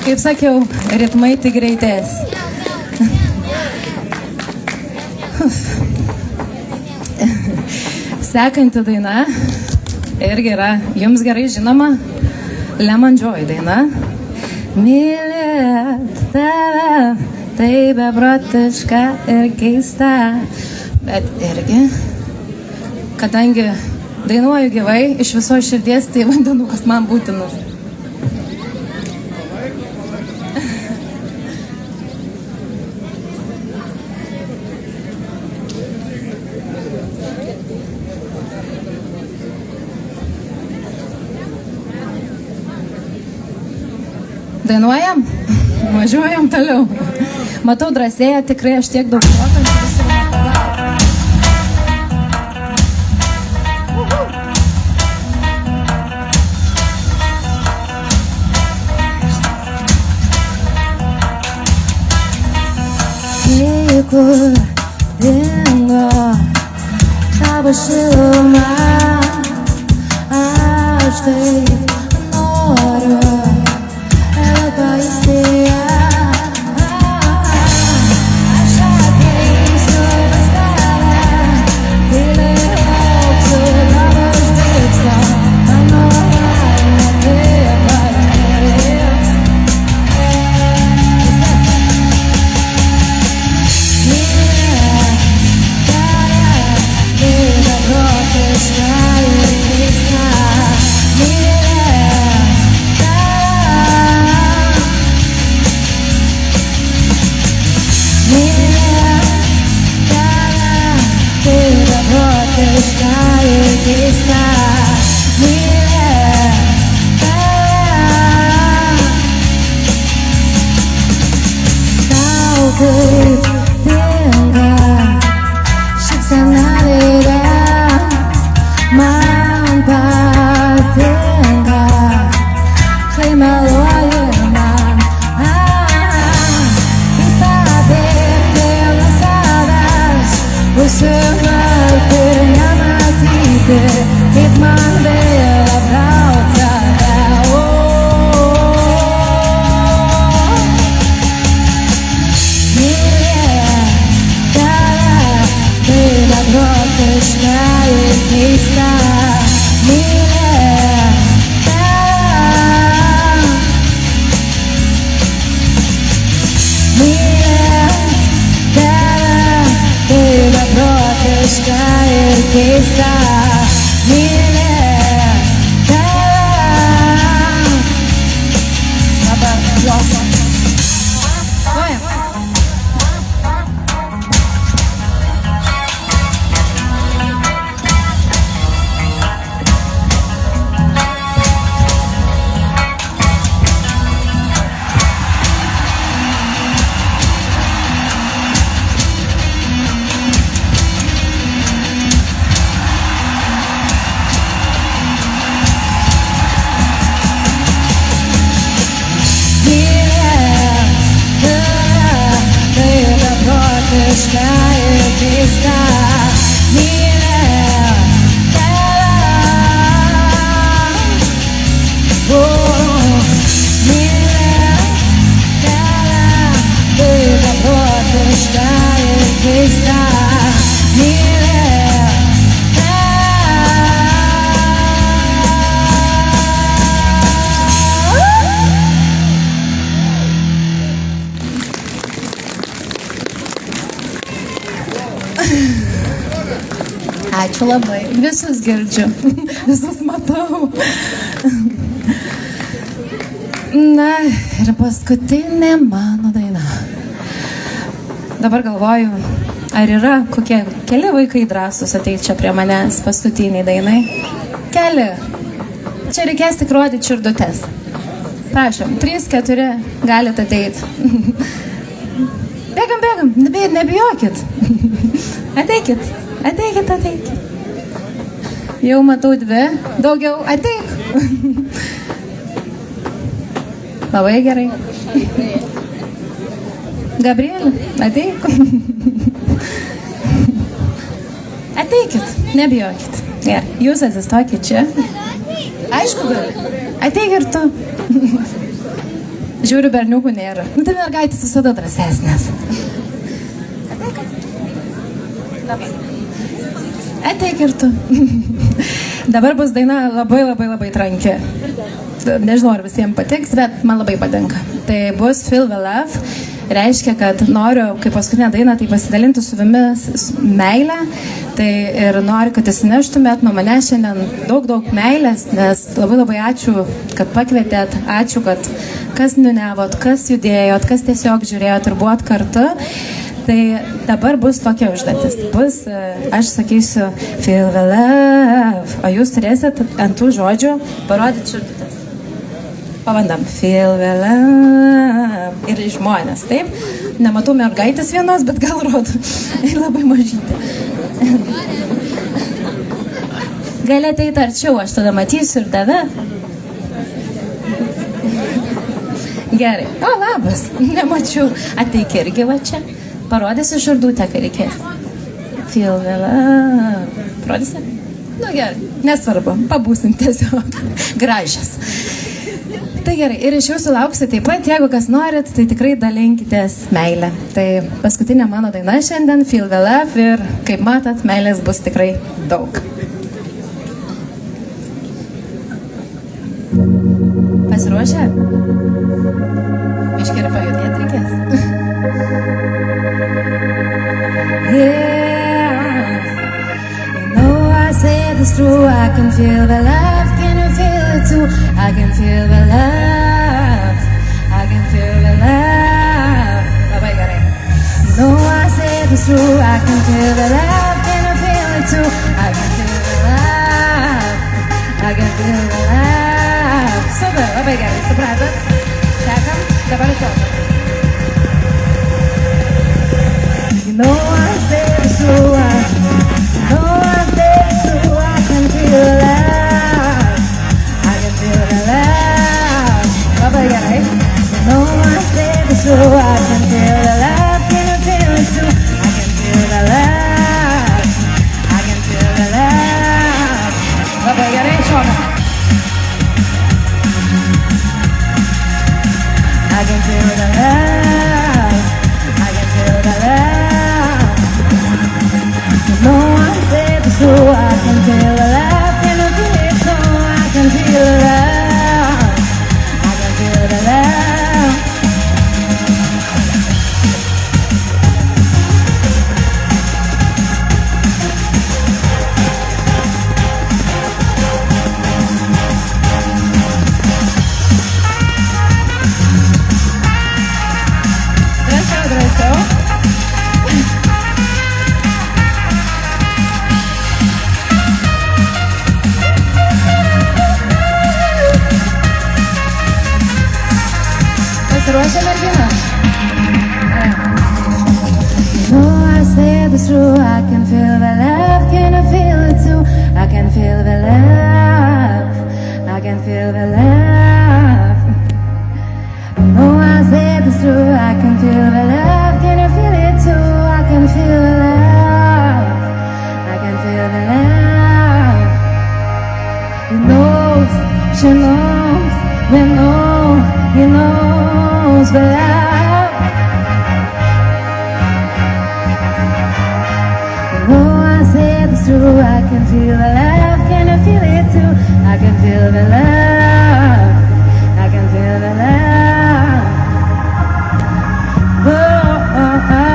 Kaip sakiau, ritmai tik greitės. Sekanti daina irgi yra jums gerai žinoma Lemon Joy daina. Mylėt tave, tai beprotiška ir keista. Bet irgi, kadangi dainuoju gyvai, iš viso širdies, tai vadinu, kas man būtinus. Dainuojam? Važiuojam toliau. Matau drąsėję, tikrai aš tiek daug prokančių visų nepagalvo. Kur dingo tavo šiluma, aš taip noriu pajusti ją. Aš ateisiu pas tave, tyliai lauksiu tavo žvilgsnio, mano laimė taip arti. Kaip tinka šypsena veide, man patinka, kai meluoji man. Kaip pabėgti nuo savęs, užsimerkti ir nematyti, kaip man vėl apgaut save. Beprotiška ir keista, mylėt tave, mylėt tave, tai beprotiška ir keista, mylėt tave. Dabar klausom. Beprotiška ir keista, mylėt tave, mylėt tave, tai beprotiška ir keista, mylėt Ačiū labai. Visus girdžiu. Visus matau. Na, ir paskutinė mano daina. Dabar galvoju, Ar yra kokie keli vaikai drąsūs ateiti čia prie manęs paskutiniai dainai? Keli. Čia reikės tik rodyti širdutes. Prašom, 3-4 galite ateiti. Bėgam, nebijokit. Ateikit. Jau matau 2, daugiau, ateik. Labai gerai. Gabrielė, ateik. Ateikit, nebijokit. Gerai, jūs atsistokit čia. Aišku, gali. Ateik ir tu. Žiūriu, berniukų nėra. Nu, tai mergaitės visada drąsesnės. Ateik ir tu. Dabar bus daina labai tranki. Nežinau, ar visiems patiks, bet man labai patinka. Tai bus Feel the Love. Reiškia, kad noriu, kaip paskutinę dainą, tai pasidalinti su jumis meilę. Tai ir noriu, kad įsineštumėt nuo mane šiandien daug meilės, nes labai ačiū, kad pakvietėt, ačiū, kad kas niunevot, kas judėjot, kas tiesiog žiūrėjot ir buvot kartu. Tai dabar bus tokia užduotis. Bus, aš sakysiu, Feel the Love, o jūs turėsit ant tų žodžių parodyti širdutes. Pabandam. Feel the love. Ir žmonės, taip? Nematau mergaitės vienos, bet gal rodo. Ir labai mažytė. Gali ateiti arčiau, aš tada matysiu ir tave. Gerai. O, labas. Nemačiau. Ateik irgi va čia. Parodysiu širdutę, kai reikės. Feel the love. Parodysi? Nu gerai. Nesvarbu. Pabūsim tiesiog. Gražias. Tai gerai, ir iš jūsų lauksiu taip pat, jeigu kas norit, tai tikrai dalinkitės meilę. Tai paskutinė mano daina šiandien, Feel the Love, ir kaip matot, meilės bus tikrai daug. Pasiruošę? Iškeri pajudėti reikės. Yeah, you know I said it's true, I can feel the love, can you feel it too? I can feel the love, I can feel the love. Labai gerai. You know I said it's true, I can feel the love, can you feel it too? I can feel the love, I can feel the love. Super, labai gerai, supratot? Sekam, dabar šokam. You know I said it's true, you know I said it's true, I can feel the love, I can feel the love. Labai gerai. You know I said it's true, I can feel the love, can you feel it too? I can feel the love, I can feel the love. Labai gerai, šokam. I can feel the love, I can feel the love. You know I said it's true, I can feel the love, can you feel it too? I can feel the love, I can feel the love. Drąsiau. Pasiruošę, mergina? You know I said it's true, I can feel the love, can you feel it too? I can feel the love, I can feel the love. You know I said it's true, I can feel the love, can you feel it too? I can feel the love, I can feel the love. He knows, she knows, we know, he knows the love. You know I said it's true, I can feel the love, can you feel it too? I can feel the love, I can feel the love. Oh, oh, oh,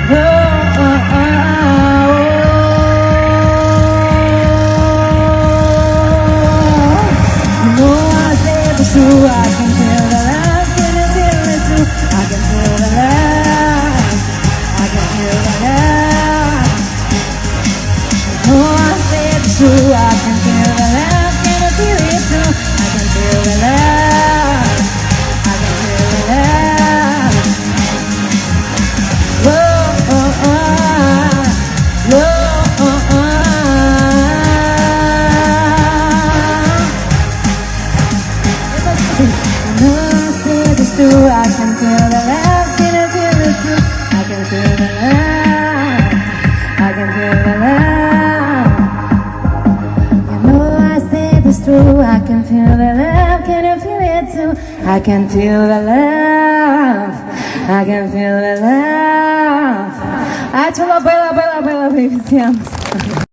oh, oh, oh, oh. You know I said it's true, I can feel the love, can you feel it too? I can feel the love, I can feel the can feel the love. You know I say this true. I can feel the love. Can you feel it too? I can feel the love. I can feel the love. Ačiū labai, labai, labai, labai visiems.